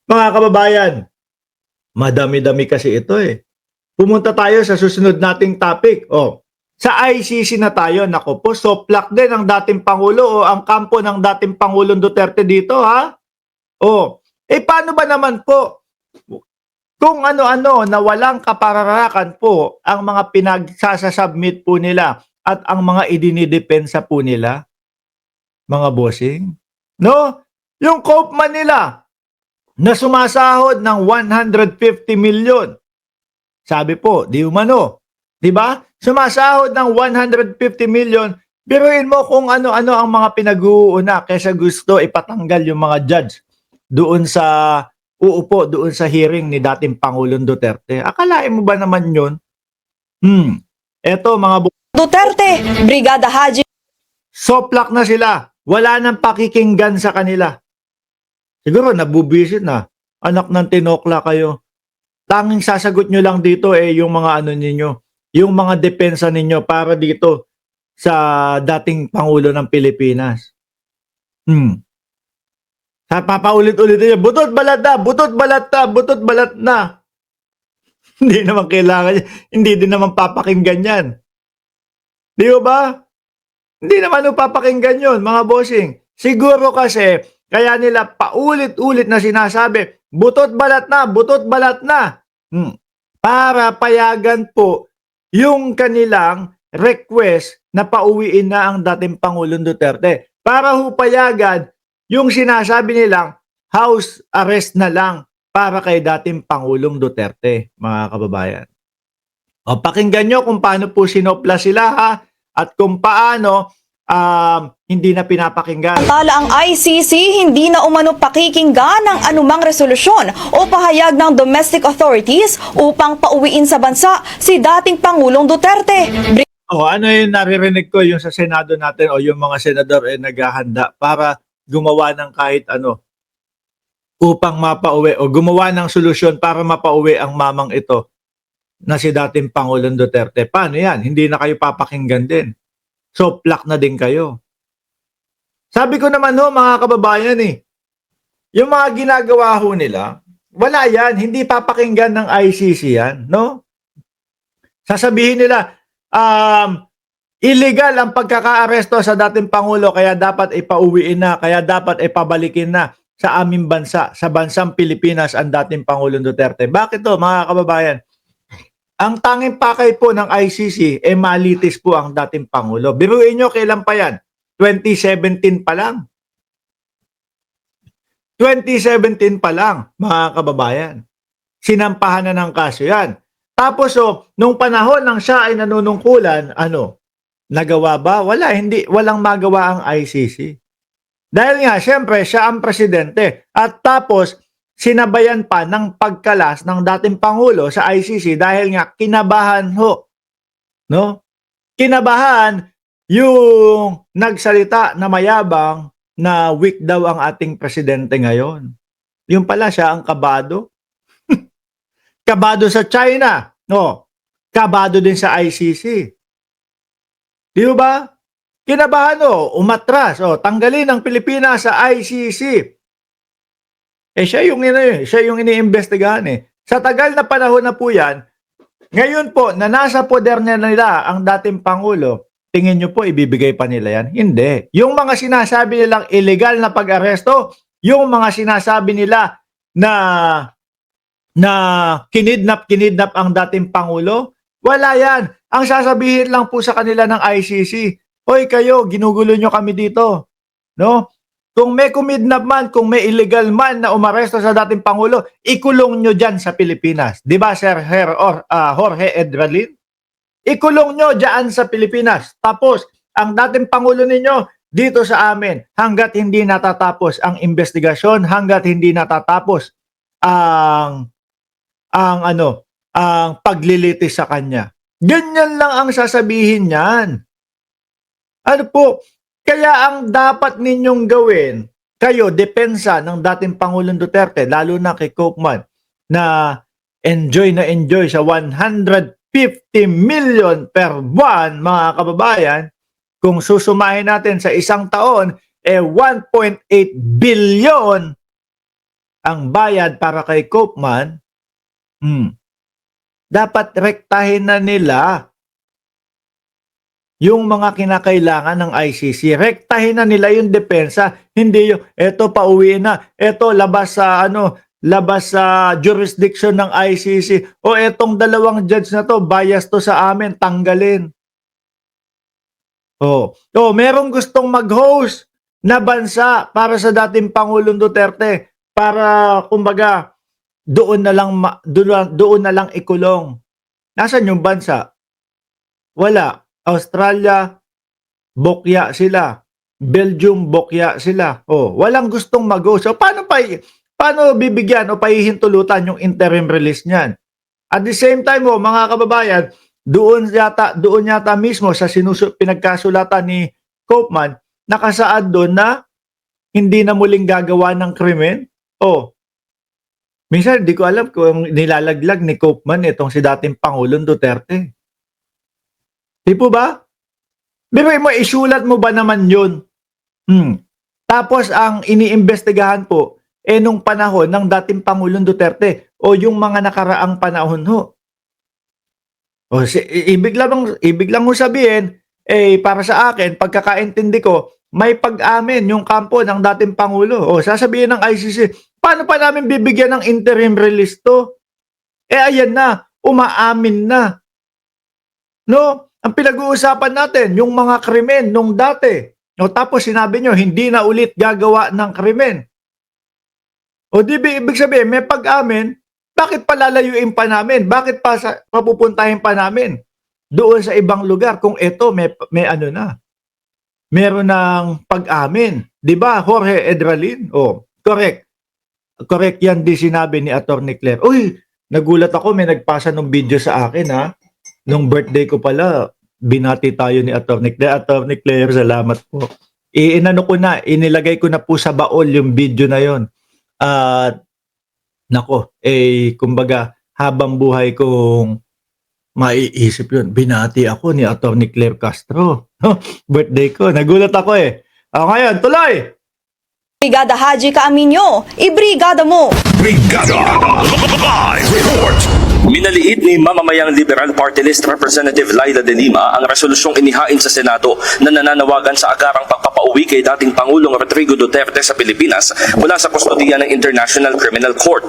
Mga kababayan, madami-dami kasi ito eh. Pumunta tayo sa susunod nating topic. Sa ICC na tayo. Nako po, soplak din ang dating Pangulo o ang kampo ng dating Pangulong Duterte dito, ha? Paano ba naman po kung ano-ano na walang kapararakan po ang mga pinagsasubmit po nila at ang mga idinidepensa po nila, mga bossing? No? Yung Koopman nila na sumasahod ng 150 million. Sabi po, di umano. Di ba? Sumasahod ng 150 million. Biruin mo kung ano-ano ang mga pinag-uuna kaysa gusto ipatanggal yung mga judge doon sa uupo doon sa hearing ni dating Pangulong Duterte. Akalain mo ba naman yun? Eto mga Duterte, Brigada Haji. soplak na sila. Wala nang pakikinggan sa kanila. Siguro nabubisit na. Anak ng tinokla kayo. Tanging sasagot nyo lang dito yung mga ano ninyo, yung mga depensa ninyo para dito sa dating Pangulo ng Pilipinas. Papaulit-ulit niya, butot balat na, butot balat na, butot balat na. Hindi naman kailangan, hindi din naman papakinggan yan. Di ba? Hindi naman papakinggan yun, mga bossing. Siguro kasi, kaya nila paulit-ulit na sinasabi, butot balat na, butot balat na. Para payagan po yung kanilang request na pauwiin na ang dating Pangulong Duterte. Para payagan yung sinasabi nilang house arrest na lang para kay dating Pangulong Duterte, mga kababayan. Pakinggan nyo kung paano po sinopla sila, ha? At kung paano hindi na pinapakinggan. Samantala ang ICC hindi na umano pakikinggan ng anumang resolusyon o pahayag ng domestic authorities upang pauwiin sa bansa si dating Pangulong Duterte. Ano yung naririnig ko yung sa Senado natin o yung mga senador naghahanda para gumawa ng kahit ano upang mapauwi o gumawa ng solusyon para mapauwi ang mamang ito na si dating Pangulong Duterte. Paano yan? Hindi na kayo papakinggan din. So, plak na din kayo. Sabi ko naman mga kababayan yung mga ginagawa nila, wala yan, hindi papakinggan ng ICC yan, no? Sasabihin nila, illegal ang pagkaka-aresto sa dating Pangulo kaya dapat ipauwiin na, kaya dapat ipabalikin na sa aming bansa, sa bansang Pilipinas ang dating Pangulong Duterte. Bakit to, mga kababayan? Ang tanging pakay po ng ICC malitis po ang dating Pangulo. Biruin nyo kailan pa yan? 2017 pa lang. 2017 pa lang, mga kababayan. Sinampahan na ng kaso yan. Tapos nung panahon ng siya ay nanunungkulan, nagawa ba? Wala, walang magawa ang ICC. Dahil nga, syempre, siya ang presidente. At tapos, sinabayan pa ng pagkalas ng dating Pangulo sa ICC dahil nga kinabahan no? Kinabahan yung nagsalita na mayabang na weak daw ang ating presidente ngayon. Yung pala siya ang kabado. Kabado sa China, kabado din sa ICC. Di ba? Kinabahan umatras, tanggalin ang Pilipinas sa ICC. Siya yung iniimbestigahan Sa tagal na panahon na po yan, ngayon po, na nasa poder na nila ang dating Pangulo, tingin nyo po, ibibigay pa nila yan? Hindi. Yung mga sinasabi nilang illegal na pag-aresto, yung mga sinasabi nila na kinidnap ang dating Pangulo, wala yan. Ang sasabihin lang po sa kanila ng ICC, hoy kayo, ginugulo nyo kami dito. No? Kung may kumidnap man, kung may illegal man na umaresto sa dating Pangulo, ikulong nyo dyan sa Pilipinas. Di ba, Sir Jorge Edralin? Ikulong nyo dyan sa Pilipinas. Tapos, ang dating Pangulo ninyo, dito sa amin, hanggat hindi natatapos ang investigasyon, hanggat hindi natatapos ang paglilitis sa kanya. Ganyan lang ang sasabihin niyan. Ano po? Kaya ang dapat ninyong gawin, kayo, depensa ng dating Pangulong Duterte, lalo na kay Koopman, na enjoy sa 150 million per buwan, mga kababayan, kung susumahin natin sa isang taon, 1.8 billion ang bayad para kay Koopman, dapat rektahin na nila yung mga kinakailangan ng ICC. Rektahin na nila yung depensa, hindi yung eto pauwi na, eto labas sa jurisdiction ng ICC, o etong dalawang judge na to bias to sa amin, tanggalin. Merong gustong mag-host na bansa para sa dating Pangulong Duterte para kumbaga doon na lang ikulong. Nasaan yung bansa? Wala. Australia, bokya sila. Belgium, bokya sila. Walang gustong mag-host. So paano bibigyan o pahihintulutan yung interim release niyan? At the same time, mga kababayan, doon yata mismo sa pinagkasulatan ni Koopman, nakasaad doon na hindi na muling gagawa ng krimen. Minsan, di ko alam kung nilalaglag ni Koopman itong si dating Pangulong Duterte. Di po ba? Pero isulat mo ba naman yun? Tapos ang iniimbestigahan po, nung panahon ng dating Pangulong Duterte o yung mga nakaraang panahon ho. Ibig lang mo sabihin, para sa akin, pagkakaintindi ko, may pag-amin yung kampo ng dating Pangulo. Sasabihin ng ICC, paano pa namin bibigyan ng interim release to? Ayan na, umaamin na. No? Ang pinag-uusapan natin, yung mga krimen nung dati. Tapos sinabi nyo, hindi na ulit gagawa ng krimen. Ibig sabihin, may pag-amin, bakit palalayuin pa namin? Bakit papupuntahin pa namin doon sa ibang lugar kung ito may ano na? Meron ng pag-amin. Di ba, Jorge Edralin? Correct. Correct yan di sinabi ni Atty. Claire. Nagulat ako, may nagpasa ng video sa akin ha. Nung birthday ko pala, binati tayo ni Atty. Claire. Atty. Claire, salamat po. Inilagay ko na po sa baol yung video na yon. At kumbaga, habang buhay kong maiisip yun, binati ako ni Atty. Claire Castro. Birthday ko, nagulat ako ngayon, tuloy! Brigada Haji Kaaminyo, ibrigada mo! Brigada Live Report. Minaliit ni mamamayang Liberal Party List Representative Laila De Lima ang resolusyong inihain sa Senado na nananawagan sa agarang pagpapauwi kay dating Pangulong Rodrigo Duterte sa Pilipinas mula sa kustodiya ng International Criminal Court.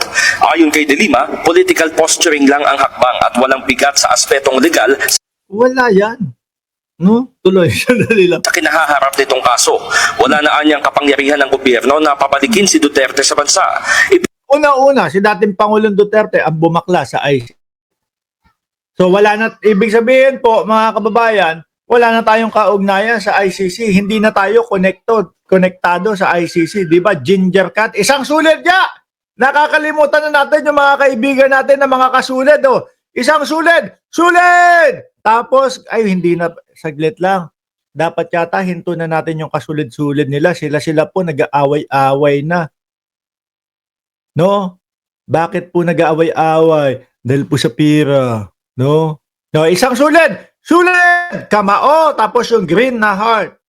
Ayon kay De Lima, political posturing lang ang hakbang at walang bigat sa aspetong legal. Wala yan. No? Tuloy, sandali lang. Sa kinahaharap nitong kaso, wala na anyang kapangyarihan ng gobyerno na pabalikin si Duterte sa bansa. Una-una, si dating Pangulong Duterte ang bumakla sa ICC. So wala na, ibig sabihin po mga kababayan, wala na tayong kaugnayan sa ICC. Hindi na tayo konektado sa ICC. Di ba? Ginger cat. Isang sulit niya! Nakakalimutan na natin yung mga kaibigan natin na mga kasulid. Isang sulit! Sulit! Tapos, hindi na, saglit lang. Dapat yata hinto na natin yung kasulid-sulid nila. Sila po nag-aaway-away na. No? Bakit po nag-aaway-away? Dahil po sa pira. No? Isang sulit! Sulit! Kamao! Tapos yung green na heart.